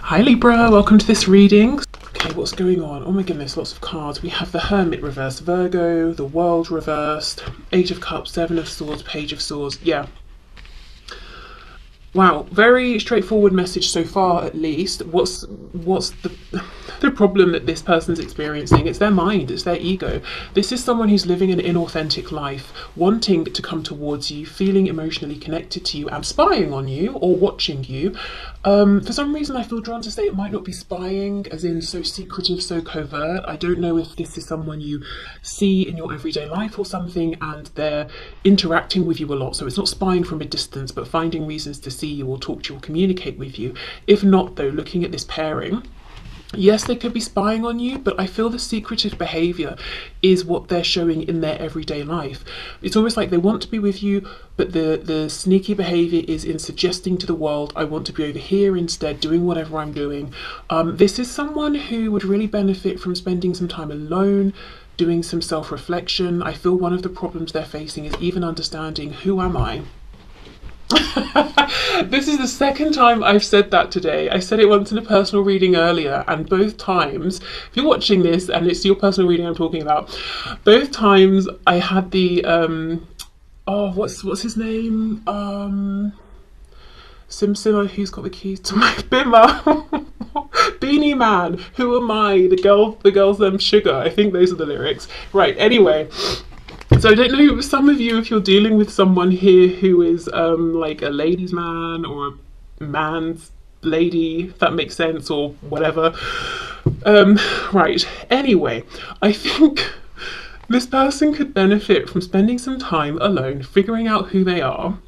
Hi Libra, welcome to this reading. Okay, what's going on? Oh my goodness, lots of cards. We have the Hermit reversed, Virgo, the World reversed, Age of Cups, Seven of Swords, Page of Swords. Yeah. Wow, very straightforward message so far, at least. What's the problem that this person's experiencing? It's their mind, it's their ego. This is someone who's living an inauthentic life, wanting to come towards you, feeling emotionally connected to you and spying on you or watching you. For some reason I feel drawn to say it might not be spying, as in so secretive, so covert. I don't know if this is someone you see in your everyday life or something and they're interacting with you a lot. So it's not spying from a distance, but finding reasons to see you or talk to you or communicate with you. If not, though, looking at this pairing, yes, they could be spying on you, but I feel the secretive behavior is what they're showing in their everyday life. It's almost like they want to be with you, but the sneaky behavior is in suggesting to the world, I want to be over here instead, doing whatever I'm doing. This is someone who would really benefit from spending some time alone, doing some self-reflection. I feel one of the problems they're facing is even understanding, who am I? This is the second time I've said that today. I said it once in a personal reading earlier, and both times, if you're watching this and it's your personal reading I'm talking about, both times I had the oh, what's his name? Simpson, who's got the keys to my bimmer? Beanie Man, who am I? The girl's sugar. I think those are the lyrics. Right, anyway. So I don't know, some of you, if you're dealing with someone here who is like a ladies' man or a man's lady, if that makes sense, or whatever. Right, anyway, I think this person could benefit from spending some time alone, figuring out who they are.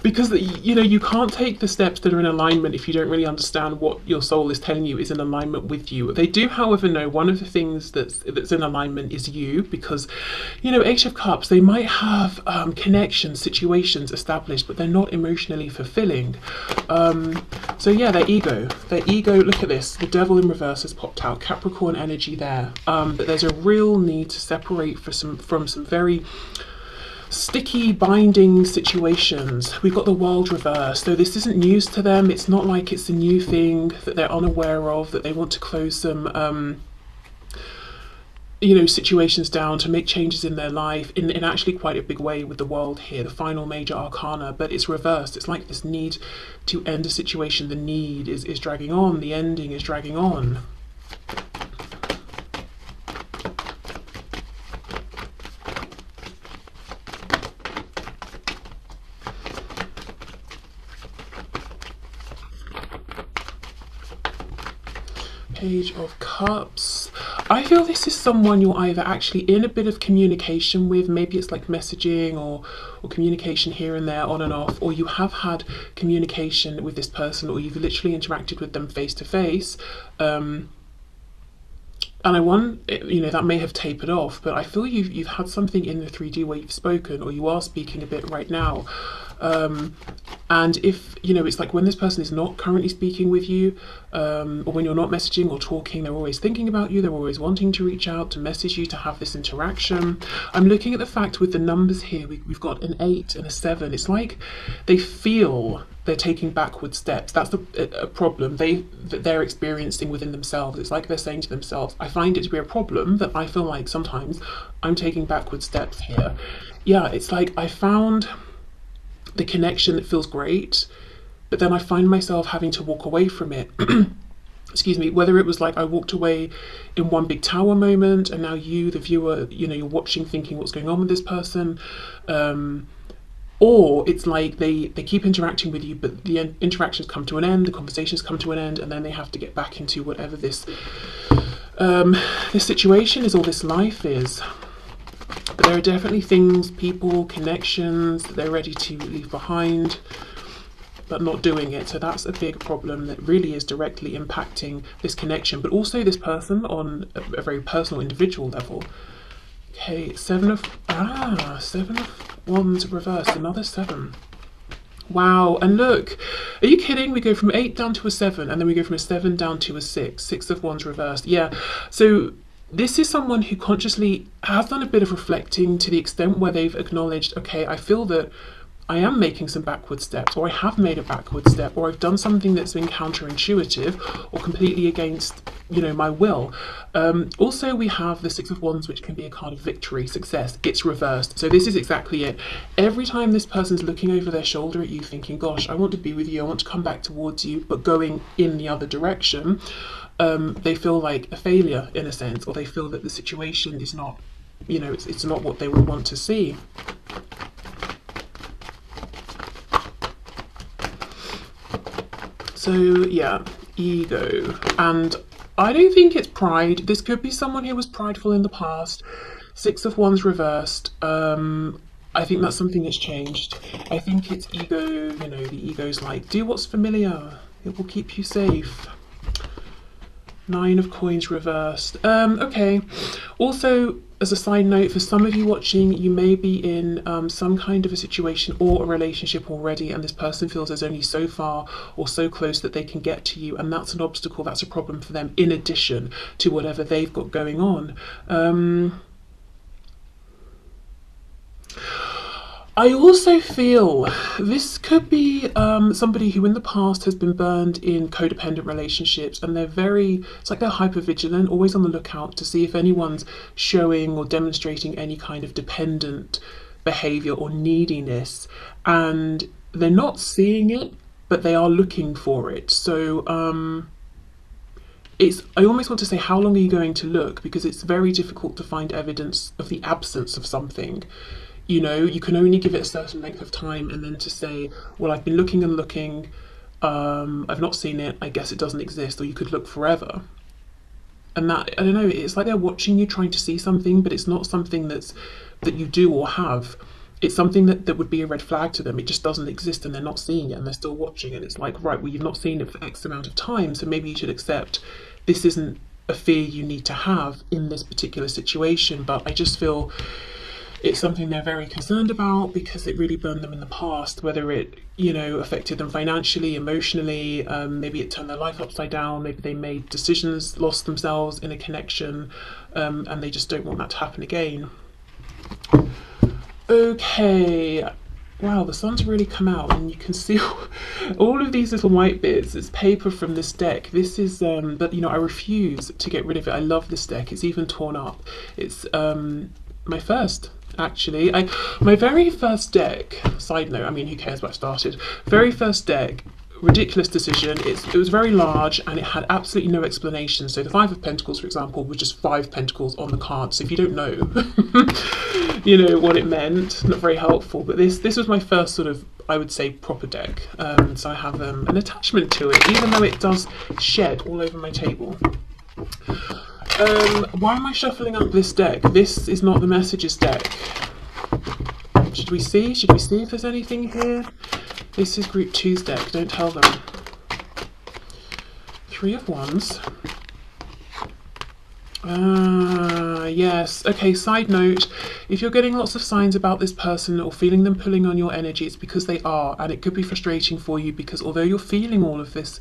Because, you know, you can't take the steps that are in alignment if you don't really understand what your soul is telling you is in alignment with you. They do, however, know one of the things that's in alignment is you, because, you know, Ace of Cups, they might have connections, situations established, but they're not emotionally fulfilling. So yeah, their ego, look at this, the Devil in reverse has popped out, Capricorn energy there. But there's a real need to separate from some very sticky binding situations. We've got the World reversed, so this isn't news to them. It's not like it's a new thing that they're unaware of, that they want to close some you know, situations down, to make changes in their life in actually quite a big way with the World here, the final major arcana, but it's reversed. It's like this need to end a situation. The need is dragging on, the ending is dragging on. Page of Cups. I feel this is someone you're either actually in a bit of communication with, maybe it's like messaging or communication here and there, on and off, or you have had communication with this person, or you've literally interacted with them face to face. And I want, you know, that may have tapered off, but I feel you've had something in the 3D where you've spoken, or you are speaking a bit right now. And if, you know, it's like when this person is not currently speaking with you, or when you're not messaging or talking, they're always thinking about you, they're always wanting to reach out, to message you, to have this interaction. I'm looking at the fact with the numbers here, we've got an 8 and a 7. It's like they feel they're taking backward steps. That's a problem that they're experiencing within themselves. It's like they're saying to themselves, I find it to be a problem that I feel like sometimes I'm taking backward steps here. Yeah, it's like I found the connection that feels great, but then I find myself having to walk away from it. Excuse me, whether it was like I walked away in one big tower moment and now you, the viewer, you know, you're watching thinking what's going on with this person, or it's like they keep interacting with you, but the interactions come to an end, the conversations come to an end, and then they have to get back into whatever this situation is, or this life is. But there are definitely things, people, connections that they're ready to leave behind, but not doing it. So that's a big problem that really is directly impacting this connection, but also this person on a very personal, individual level. Okay, Seven of Wands reversed, another 7. Wow, and look, are you kidding? We go from 8 down to a 7, and then we go from a 7 down to a 6. 6 of Wands reversed. Yeah, so this is someone who consciously has done a bit of reflecting to the extent where they've acknowledged, okay, I feel that I am making some backward steps, or I have made a backward step, or I've done something that's been counterintuitive or completely against, you know, my will. Also, we have the Six of Wands, which can be a card of victory, success. It's reversed. So this is exactly it. Every time this person's looking over their shoulder at you thinking, gosh, I want to be with you, I want to come back towards you, but going in the other direction, they feel like a failure in a sense, or they feel that the situation is not, you know, it's not what they would want to see. So yeah, ego. And I don't think it's pride. This could be someone who was prideful in the past. Six of Wands reversed. I think that's something that's changed. I think it's ego, you know, the ego's like, do what's familiar. It will keep you safe. Nine of Coins reversed. Okay. Also, as a side note, for some of you watching, you may be in some kind of a situation or a relationship already, and this person feels there's only so far or so close that they can get to you, and that's an obstacle, that's a problem for them, in addition to whatever they've got going on. I also feel this could be somebody who in the past has been burned in codependent relationships, and it's like they're hyper vigilant, always on the lookout to see if anyone's showing or demonstrating any kind of dependent behavior or neediness, and they're not seeing it, but they are looking for it. So I almost want to say, how long are you going to look? Because it's very difficult to find evidence of the absence of something. You know, you can only give it a certain length of time, and then to say, well, I've been looking and looking, I've not seen it, I guess it doesn't exist, or you could look forever. And that, I don't know, it's like they're watching you trying to see something, but it's not something that you do or have. It's something that would be a red flag to them. It just doesn't exist, and they're not seeing it, and they're still watching, and it's like, right, well, you've not seen it for X amount of time, so maybe you should accept this isn't a fear you need to have in this particular situation. But I just feel it's something they're very concerned about because it really burned them in the past, whether it, you know, affected them financially, emotionally, maybe it turned their life upside down, maybe they made decisions, lost themselves in a connection, and they just don't want that to happen again. Okay, wow, the sun's really come out, and you can see all of these little white bits. It's paper from this deck. This is, but you know, I refuse to get rid of it. I love this deck. It's even torn up. It's my first, actually. My very first deck, side note, I mean, who cares what I started? Very first deck, ridiculous decision. It was very large, and it had absolutely no explanation. So the Five of Pentacles, for example, was just 5 pentacles on the card. So if you don't know, you know what it meant, not very helpful. But this was my first sort of, I would say, proper deck. So I have an attachment to it, even though it does shed all over my table. Why am I shuffling up this deck? This is not the messages deck. Should we see if there's anything here? This is Group 2's deck, don't tell them. Three of Wands. Yes. Okay, side note, if you're getting lots of signs about this person or feeling them pulling on your energy, it's because they are, and it could be frustrating for you because although you're feeling all of this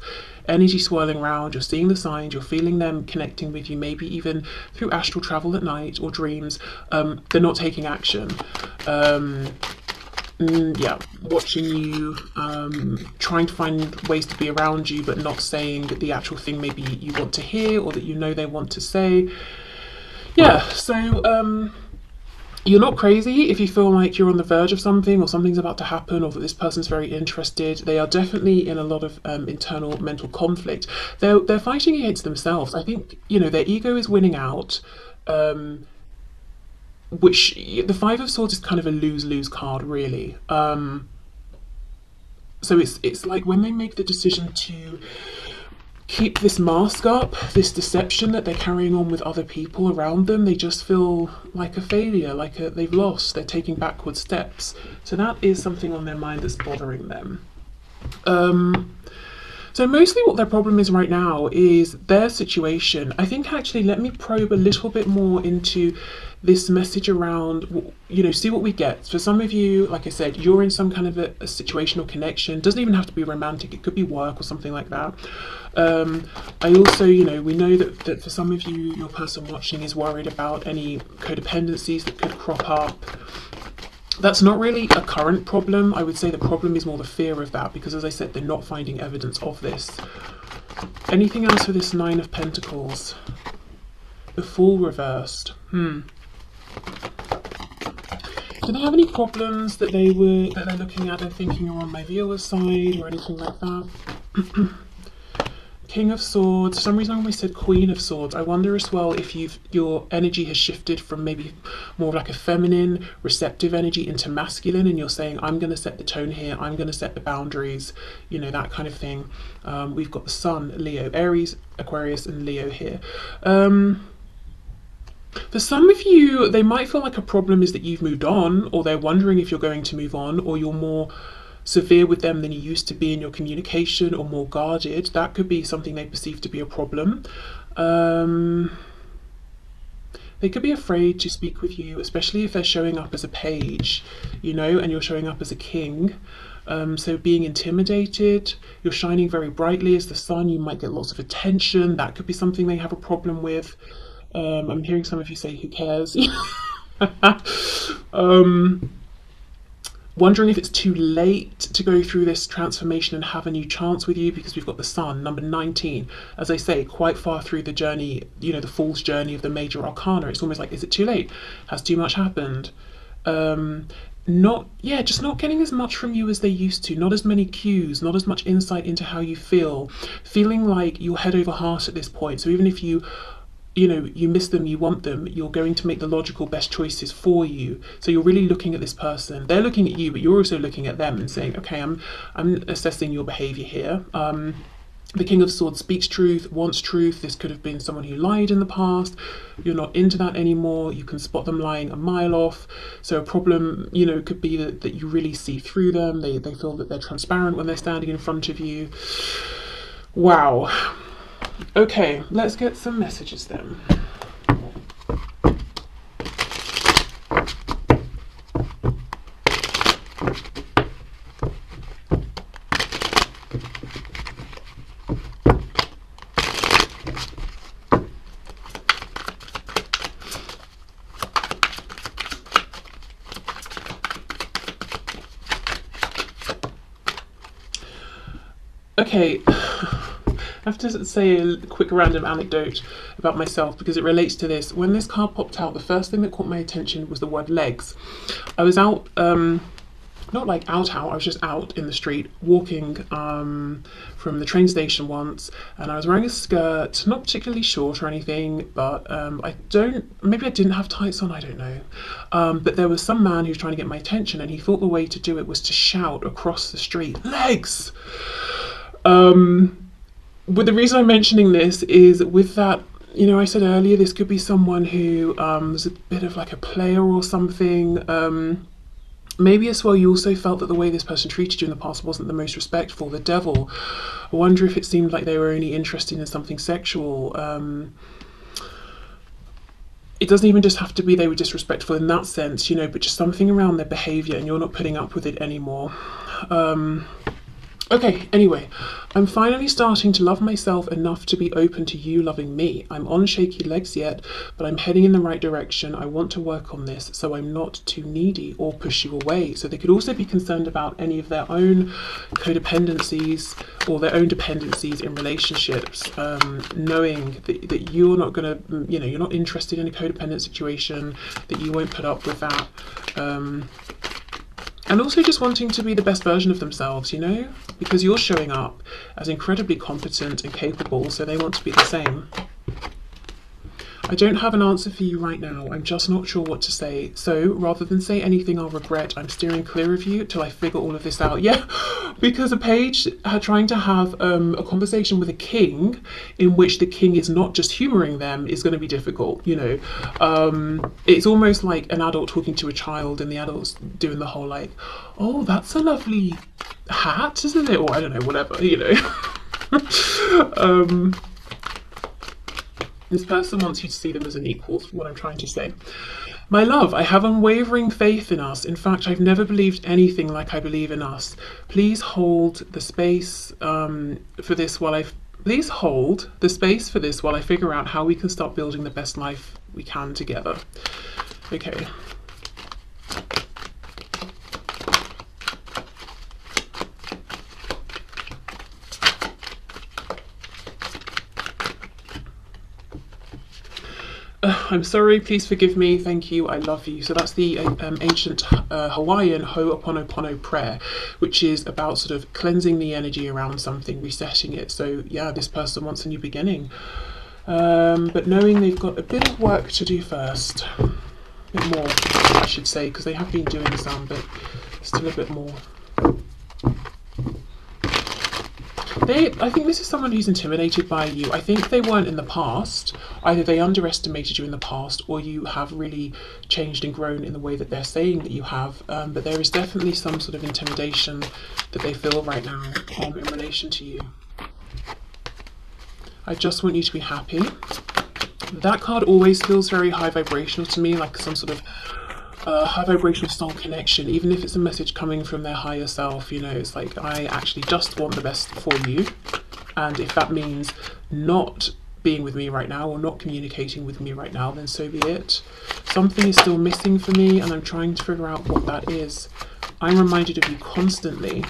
energy swirling around, you're seeing the signs, you're feeling them connecting with you, maybe even through astral travel at night or dreams, they're not taking action. Yeah, watching you, trying to find ways to be around you, but not saying the actual thing maybe you want to hear or that you know they want to say. Yeah, so you're not crazy if you feel like you're on the verge of something or something's about to happen or that this person's very interested. They are definitely in a lot of internal mental conflict. They're fighting against themselves. I think, you know, their ego is winning out. Which the Five of Swords is kind of a lose-lose card, really. So it's like when they make the decision to keep this mask up, this deception that they're carrying on with other people around them, they just feel like a failure, they've lost, they're taking backward steps. So that is something on their mind that's bothering them. So mostly what their problem is right now is their situation. I think actually let me probe a little bit more into this message around, you know, see what we get. For some of you, like I said, you're in some kind of a situational connection. Doesn't even have to be romantic, it could be work or something like that. I also, you know, we know that for some of you, your person watching is worried about any codependencies that could crop up. That's not really a current problem. I would say the problem is more the fear of that, because as I said, they're not finding evidence of this. Anything else for this Nine of Pentacles? The Fool reversed. Do they have any problems that they're looking at and thinking are on my viewer's side or anything like that? King of Swords. For some reason I almost said Queen of Swords. I wonder as well if your energy has shifted from maybe more like a feminine, receptive energy into masculine, and you're saying, I'm going to set the tone here, I'm going to set the boundaries, you know, that kind of thing. We've got the Sun, Leo, Aries, Aquarius, and Leo here. For some of you, they might feel like a problem is that you've moved on, or they're wondering if you're going to move on, or you're more severe with them than you used to be in your communication, or more guarded. That could be something they perceive to be a problem. They could be afraid to speak with you, especially if they're showing up as a page, you know, and you're showing up as a king. So being intimidated, you're shining very brightly as the sun, you might get lots of attention. That could be something they have a problem with. I'm hearing some of you say, who cares? Wondering if it's too late to go through this transformation and have a new chance with you, because we've got the Sun, number 19. As I say, quite far through the journey, you know, the Fool's journey of the major arcana. It's almost like, is it too late? Has too much happened? Just not getting as much from you as they used to. Not as many cues, not as much insight into how you feel. Feeling like you're head over heart at this point. So even if you miss them, you want them, you're going to make the logical best choices for you. So you're really looking at this person. They're looking at you, but you're also looking at them and saying, okay, I'm assessing your behavior here. The King of Swords speaks truth, wants truth. This could have been someone who lied in the past. You're not into that anymore. You can spot them lying a mile off. So a problem, you know, could be that you really see through them. They feel that they're transparent when they're standing in front of you. Wow. Okay, let's get some messages then. Okay. I have to say a quick random anecdote about myself because it relates to this. When this card popped out, the first thing that caught my attention was the word legs. I was out, not like out, I was just out in the street walking from the train station once, and I was wearing a skirt, not particularly short or anything, but maybe I didn't have tights on, I don't know. But there was some man who was trying to get my attention, and he thought the way to do it was to shout across the street, legs! But the reason I'm mentioning this is with that, you know, I said earlier, this could be someone who was a bit of like a player or something. Maybe as well, you also felt that the way this person treated you in the past wasn't the most respectful. The Devil. I wonder if it seemed like they were only interested in something sexual. It doesn't even just have to be they were disrespectful in that sense, you know, but just something around their behaviour and you're not putting up with it anymore. Okay, anyway, I'm finally starting to love myself enough to be open to you loving me. I'm on shaky legs yet, but I'm heading in the right direction. I want to work on this so I'm not too needy or push you away. So they could also be concerned about any of their own codependencies or their own dependencies in relationships, knowing that you're not going to, you know, you're not interested in a codependent situation, that you won't put up with that. And also just wanting to be the best version of themselves, you know, because you're showing up as incredibly competent and capable, so they want to be the same. I don't have an answer for you right now. I'm just not sure what to say. So rather than say anything I'll regret, I'm steering clear of you till I figure all of this out. Yeah, because a page trying to have a conversation with a king in which the king is not just humouring them is going to be difficult, you know. It's almost like an adult talking to a child and the adult's doing the whole like, oh, that's a lovely hat, isn't it? Or I don't know, whatever, you know. This person wants you to see them as an equal, what I'm trying to say. My love, I have unwavering faith in us. In fact, I've never believed anything like I believe in us. Please hold the space for this while I figure out how we can start building the best life we can together. Okay. I'm sorry, please forgive me, thank you, I love you. So that's the ancient Hawaiian Ho'oponopono prayer, which is about sort of cleansing the energy around something, resetting it. So yeah, this person wants a new beginning. But knowing they've got a bit of work to do first. A bit more, I should say, because they have been doing some, but still a bit more. I think this is someone who's intimidated by you. I think they weren't in the past. Either they underestimated you in the past, or you have really changed and grown in the way that they're saying that you have. But there is definitely some sort of intimidation that they feel right now in relation to you. I just want you to be happy. That card always feels very high vibrational to me, like some sort of high vibrational soul connection, even if it's a message coming from their higher self. You know, it's like, I actually just want the best for you, and if that means not being with me right now or not communicating with me right now, then so be it. Something is still missing for me, and I'm trying to figure out what that is. I'm reminded of you constantly.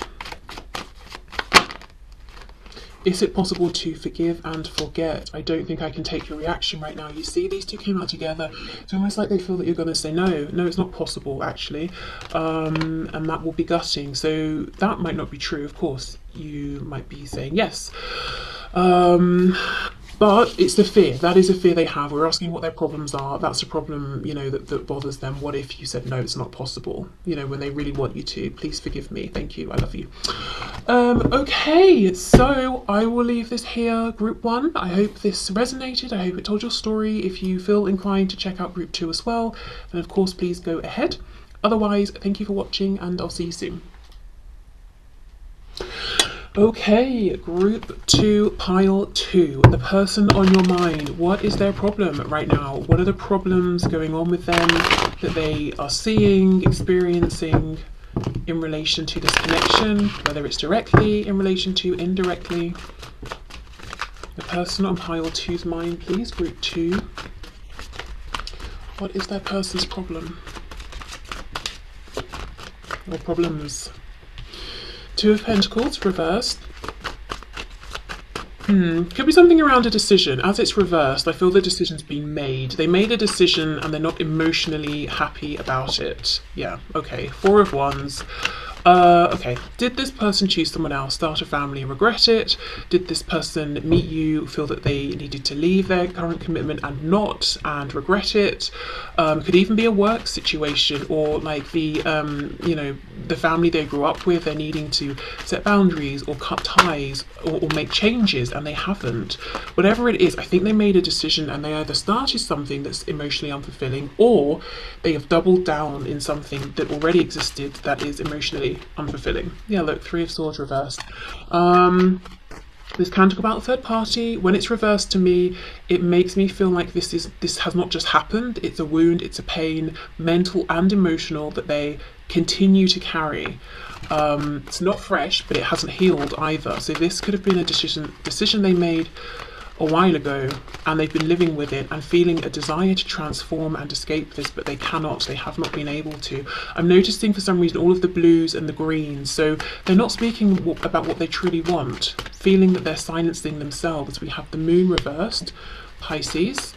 Is it possible to forgive and forget? I don't think I can take your reaction right now. You see, these two came out together. It's almost like they feel that you're going to say no. No, it's not possible, actually. And that will be gutting. So that might not be true, of course. You might be saying yes. But it's the fear. That is a fear they have. We're asking what their problems are. That's a problem, you know, that bothers them. What if you said, no, it's not possible? You know, when they really want you to. Please forgive me. Thank you. I love you. Okay, so I will leave this here, group 1. I hope this resonated. I hope it told your story. If you feel inclined to check out group 2 as well, then of course, please go ahead. Otherwise, thank you for watching, and I'll see you soon. Okay, group 2, pile 2, the person on your mind. What is their problem right now? What are the problems going on with them that they are seeing, experiencing in relation to this connection, whether it's directly in relation to indirectly? The person on pile 2's mind, please, group 2. What is their person's problem or problems? 2 of Pentacles reversed. Could be something around a decision. As it's reversed, I feel the decision's been made. They made a decision and they're not emotionally happy about it. Yeah, okay. 4 of Wands. Okay, did this person choose someone else, start a family and regret it? Did this person meet you, feel that they needed to leave their current commitment and not, and regret it? Could even be a work situation, or like the, you know, the family they grew up with, they're needing to set boundaries or cut ties or make changes and they haven't. Whatever it is, I think they made a decision and they either started something that's emotionally unfulfilling, or they have doubled down in something that already existed that is emotionally unfulfilling. Yeah, look, 3 of Swords reversed. This can talk about a third party. When it's reversed to me, it makes me feel like this has not just happened. It's a wound, it's a pain, mental and emotional, that they continue to carry. It's not fresh, but it hasn't healed either. So this could have been a decision they made a while ago, and they've been living with it and feeling a desire to transform and escape this, but they cannot. They have not been able to. I'm noticing for some reason all of the blues and the greens, so they're not speaking about what they truly want, feeling that they're silencing themselves. We have the moon reversed, Pisces.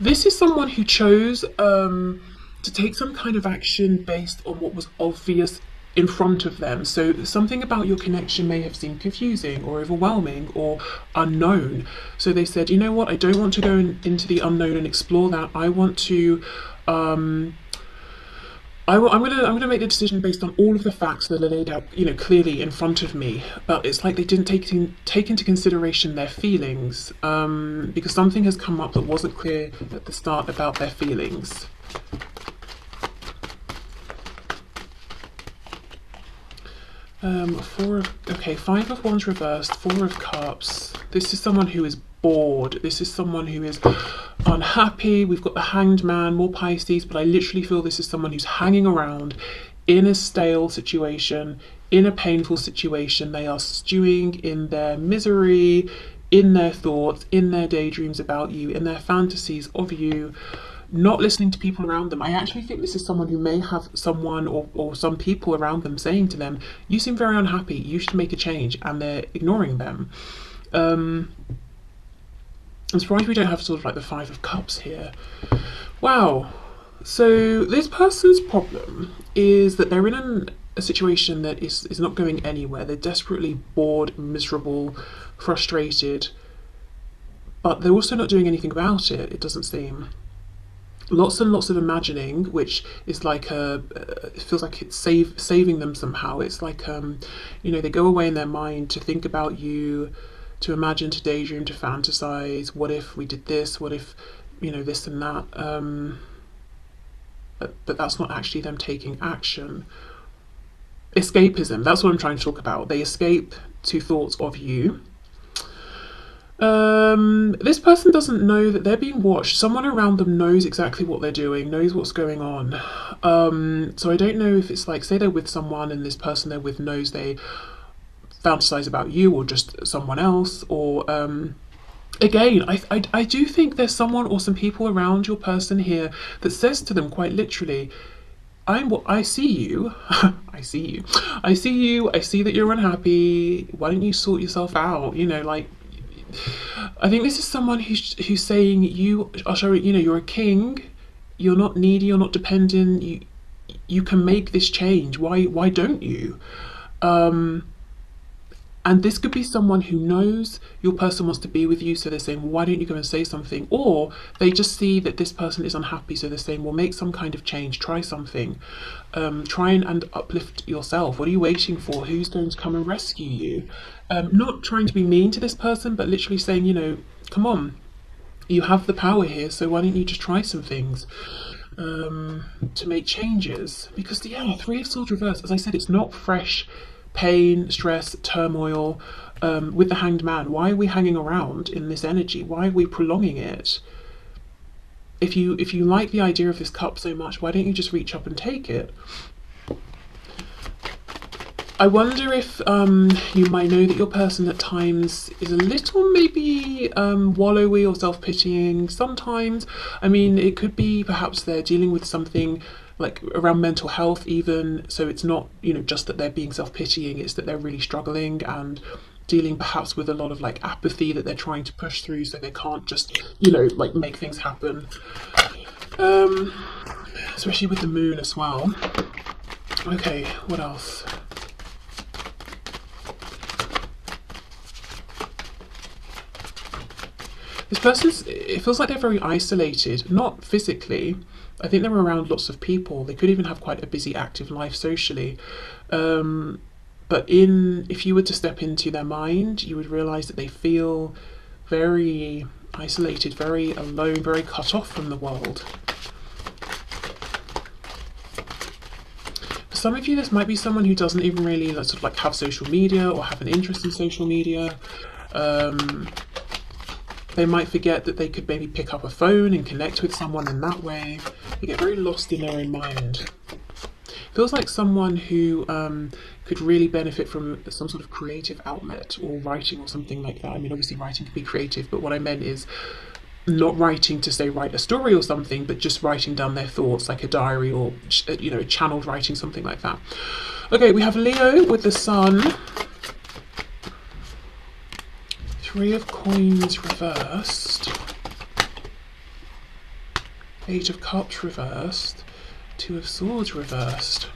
This is someone who chose to take some kind of action based on what was obvious in front of them. So something about your connection may have seemed confusing or overwhelming or unknown. So they said, you know what, I don't want to go into the unknown and explore that. I want to, I'm gonna make the decision based on all of the facts that are laid out, you know, clearly in front of me. But it's like they didn't take into consideration their feelings, because something has come up that wasn't clear at the start about their feelings. Okay, 5 of Wands reversed, 4 of Cups. This is someone who is bored. This is someone who is unhappy. We've got the Hanged Man, more Pisces, but I literally feel this is someone who's hanging around in a stale situation, in a painful situation. They are stewing in their misery, in their thoughts, in their daydreams about you, in their fantasies of you, not listening to people around them. I actually think this is someone who may have someone or some people around them saying to them, you seem very unhappy, you should make a change, and they're ignoring them. I'm surprised we don't have sort of like the Five of Cups here. Wow. So this person's problem is that they're in a situation that is not going anywhere. They're desperately bored, miserable, frustrated, but they're also not doing anything about it, it doesn't seem. Lots and lots of imagining, which is like it feels like it's saving them somehow. It's like they go away in their mind to think about you, to imagine, to daydream, to fantasize. What if we did this? What if this and that? But that's not actually them taking action. Escapism, that's what I'm trying to talk about. They escape to thoughts of you. This person doesn't know that they're being watched. Someone around them knows exactly what they're doing, knows what's going on. So I don't know if it's like, say they're with someone and this person they're with knows they fantasize about you or just someone else, or again, I do think there's someone or some people around your person here that says to them quite literally, I see you. I see you. I see you. I see that you're unhappy. Why don't you sort yourself out? Like, I think this is someone who's saying you are showing, you're a king. You're not needy. You're not dependent. You can make this change. Why don't you? And this could be someone who knows your person wants to be with you, so they're saying, well, why don't you go and say something? Or they just see that this person is unhappy, so they're saying, well, make some kind of change, try something. Try and uplift yourself. What are you waiting for? Who's going to come and rescue you? Not trying to be mean to this person, but literally saying, come on, you have the power here, so why don't you just try some things to make changes? Because, Three of Swords reversed, as I said, it's not fresh pain, stress, turmoil. With the Hanged Man, why are we hanging around in this energy? Why are we prolonging it? If you like the idea of this cup so much, why don't you just reach up and take it? I wonder if you might know that your person at times is a little maybe wallowy or self-pitying sometimes. I mean, it could be perhaps they're dealing with something like around mental health even, so it's not just that they're being self-pitying, it's that they're really struggling and dealing perhaps with a lot of like apathy that they're trying to push through, so they can't just like make things happen, especially with the moon as well. Okay, what else? This person's, it feels like they're very isolated, not physically. I think they're around lots of people. They could even have quite a busy, active life socially. But if you were to step into their mind, you would realize that they feel very isolated, very alone, very cut off from the world. For some of you, this might be someone who doesn't even really sort of like have social media or have an interest in social media. They might forget that they could maybe pick up a phone and connect with someone in that way. They get very lost in their own mind. Feels like someone who could really benefit from some sort of creative outlet or writing or something like that. I mean, obviously writing can be creative, but what I meant is not writing to say write a story or something, but just writing down their thoughts like a diary or channeled writing, something like that. Okay, we have Leo with the Sun. Three of Coins reversed, Eight of Cups reversed, Two of Swords reversed.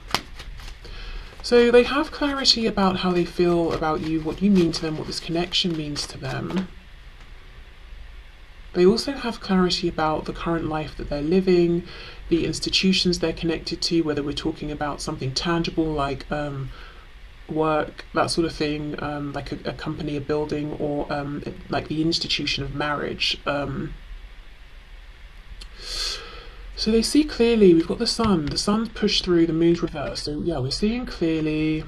So they have clarity about how they feel about you, what you mean to them, what this connection means to them. They also have clarity about the current life that they're living, the institutions they're connected to, whether we're talking about something tangible like work, that sort of thing, like a company, a building, or like the institution of marriage. So they see clearly. We've got the sun's pushed through, the moon's reversed, so yeah, we're seeing clearly.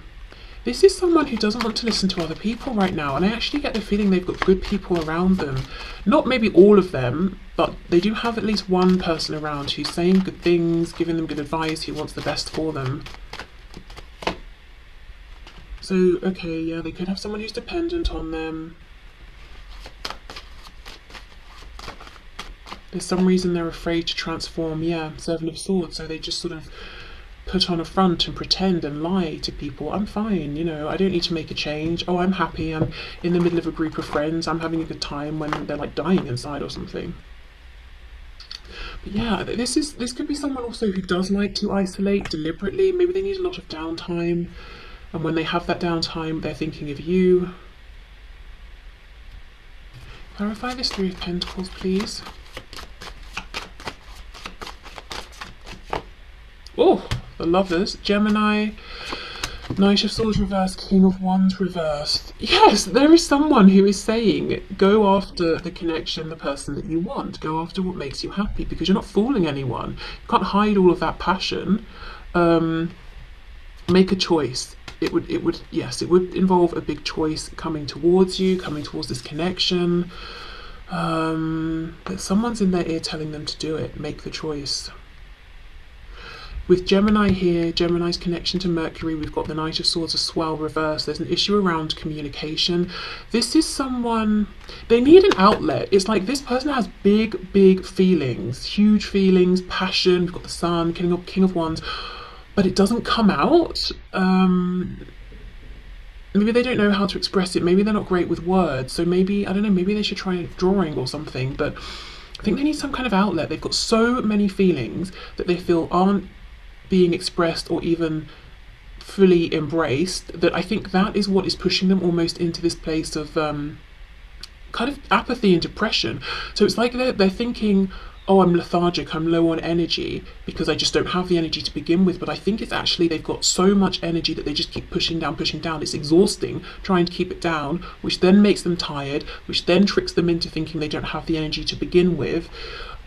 This is someone who doesn't want to listen to other people right now, and I actually get the feeling they've got good people around them. Not maybe all of them, but they do have at least one person around who's saying good things, giving them good advice, who wants the best for them. So, okay, yeah, they could have someone who's dependent on them. There's some reason they're afraid to transform, yeah, Seven of Swords, so they just sort of put on a front and pretend and lie to people. I'm fine, you know, I don't need to make a change. Oh, I'm happy, I'm in the middle of a group of friends, I'm having a good time, when they're like dying inside or something. But yeah, this could be someone also who does like to isolate deliberately. Maybe they need a lot of downtime, and when they have that downtime, they're thinking of you. Clarify this Three of Pentacles, please. Oh, the Lovers, Gemini, Knight of Swords reversed, King of Wands reversed. Yes, there is someone who is saying, go after the connection, the person that you want. Go after what makes you happy, because you're not fooling anyone. You can't hide all of that passion. Make a choice. It would involve a big choice coming towards you, coming towards this connection. But someone's in their ear telling them to do it. Make the choice. With Gemini here, Gemini's connection to Mercury, we've got the Knight of Swords as well reversed. There's an issue around communication. This is someone, they need an outlet. It's like this person has big feelings, huge feelings, passion. We've got the Sun, King of Wands, but it doesn't come out. Maybe they don't know how to express it. Maybe they're not great with words. So maybe, I don't know, maybe they should try drawing or something. But I think they need some kind of outlet. They've got so many feelings that they feel aren't being expressed or even fully embraced, that I think that is what is pushing them almost into this place of kind of apathy and depression. So it's like they're thinking, oh, I'm lethargic, I'm low on energy because I just don't have the energy to begin with. But I think it's actually they've got so much energy that they just keep pushing down. It's exhausting trying to keep it down, which then makes them tired, which then tricks them into thinking they don't have the energy to begin with.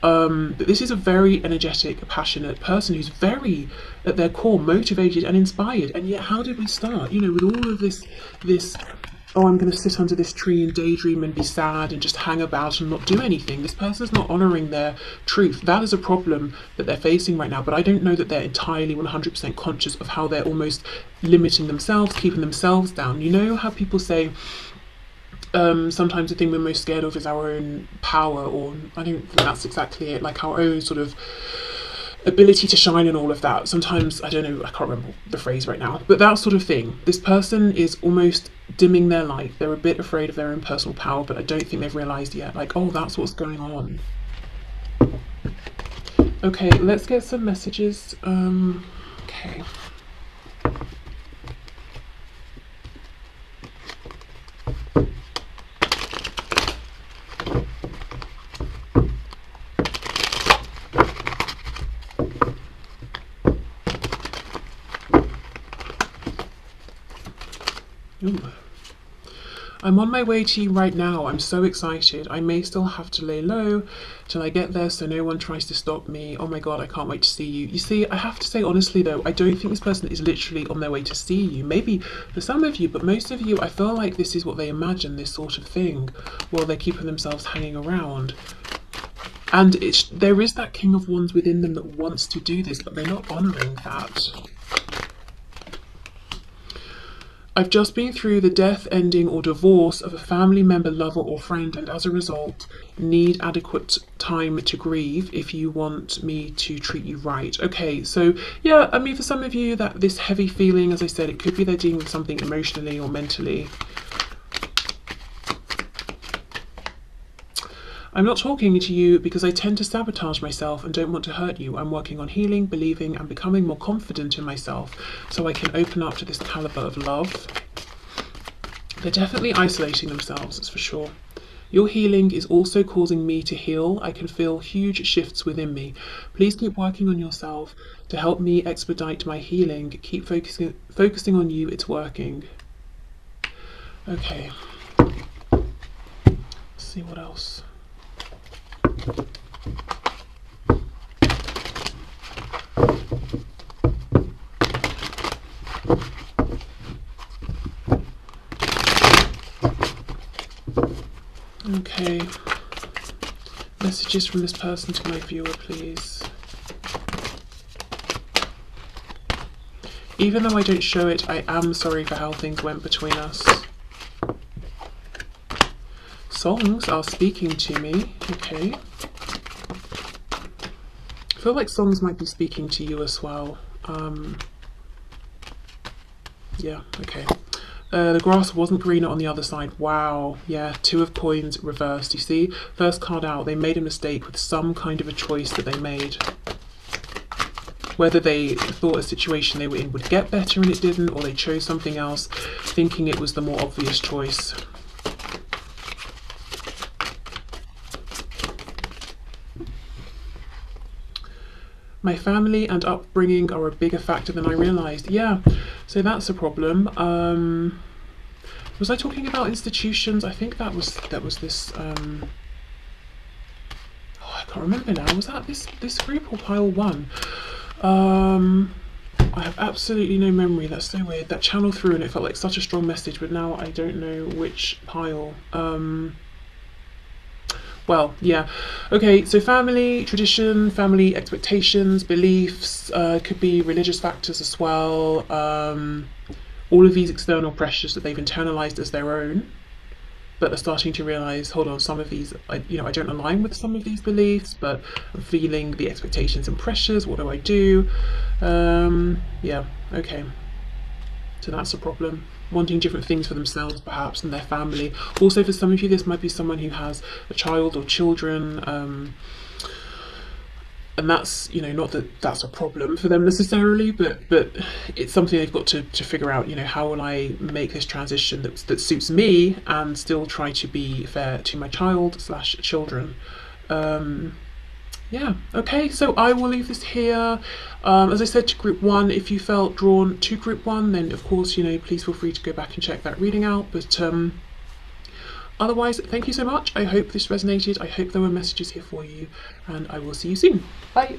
But this is a very energetic, passionate person who's very, at their core, motivated and inspired. And yet, how did we start? You know, with all of this, oh, I'm going to sit under this tree and daydream and be sad and just hang about and not do anything. This person's not honouring their truth. That is a problem that they're facing right now. But I don't know that they're entirely 100% conscious of how they're almost limiting themselves, keeping themselves down. You know how people say, sometimes the thing we're most scared of is our own power, or I don't think that's exactly it, like our own sort of ability to shine and all of that. Sometimes, I don't know, I can't remember the phrase right now, but that sort of thing. This person is almost dimming their light. They're a bit afraid of their own personal power, but I don't think they've realised yet, like, oh, that's what's going on. Okay, let's get some messages. Okay. Ooh. I'm on my way to you right now. I'm so excited. I may still have to lay low till I get there so no one tries to stop me. Oh my god, I can't wait to see you. You see, I have to say honestly though, I don't think this person is literally on their way to see you. Maybe for some of you, but most of you, I feel like this is what they imagine, this sort of thing, while they're keeping themselves hanging around. And there is that King of Wands within them that wants to do this, but they're not honouring that. I've just been through the death, ending or divorce of a family member, lover or friend, and as a result need adequate time to grieve if you want me to treat you right. Okay, so yeah, I mean for some of you that this heavy feeling, as I said, it could be they're dealing with something emotionally or mentally. I'm not talking to you because I tend to sabotage myself and don't want to hurt you. I'm working on healing, believing and becoming more confident in myself so I can open up to this caliber of love. They're definitely isolating themselves, that's for sure. Your healing is also causing me to heal. I can feel huge shifts within me. Please keep working on yourself to help me expedite my healing. Keep focusing on you, it's working. Okay. Let's see what else. Okay, messages from this person to my viewer, please. Even though I don't show it, I am sorry for how things went between us. Songs are speaking to me. Okay. I feel like songs might be speaking to you as well. Yeah, okay. The grass wasn't greener on the other side. Wow. Yeah, Two of Coins reversed. You see, first card out, they made a mistake with some kind of a choice that they made. Whether they thought a situation they were in would get better and it didn't, or they chose something else, thinking it was the more obvious choice. My family and upbringing are a bigger factor than I realised. Yeah, so that's a problem. Was I talking about institutions? I think that was this. Oh, I can't remember now. Was that this group or pile one? I have absolutely no memory. That's so weird. That channeled through and it felt like such a strong message, but now I don't know which pile. Well, yeah. Okay, so family, tradition, family expectations, beliefs, could be religious factors as well. All of these external pressures that they've internalized as their own, but are starting to realize, hold on, some of these, I don't align with some of these beliefs, but I'm feeling the expectations and pressures. What do I do? Yeah, okay. So that's a problem. Wanting different things for themselves, perhaps, and their family. Also, for some of you, this might be someone who has a child or children, and that's, not that that's a problem for them necessarily, but it's something they've got to figure out. How will I make this transition that suits me and still try to be fair to my child / children. Yeah, okay, so I will leave this here. As I said to group one, if you felt drawn to group one, then of course, please feel free to go back and check that reading out. But otherwise, thank you so much. I hope this resonated. I hope there were messages here for you, and I will see you soon. Bye.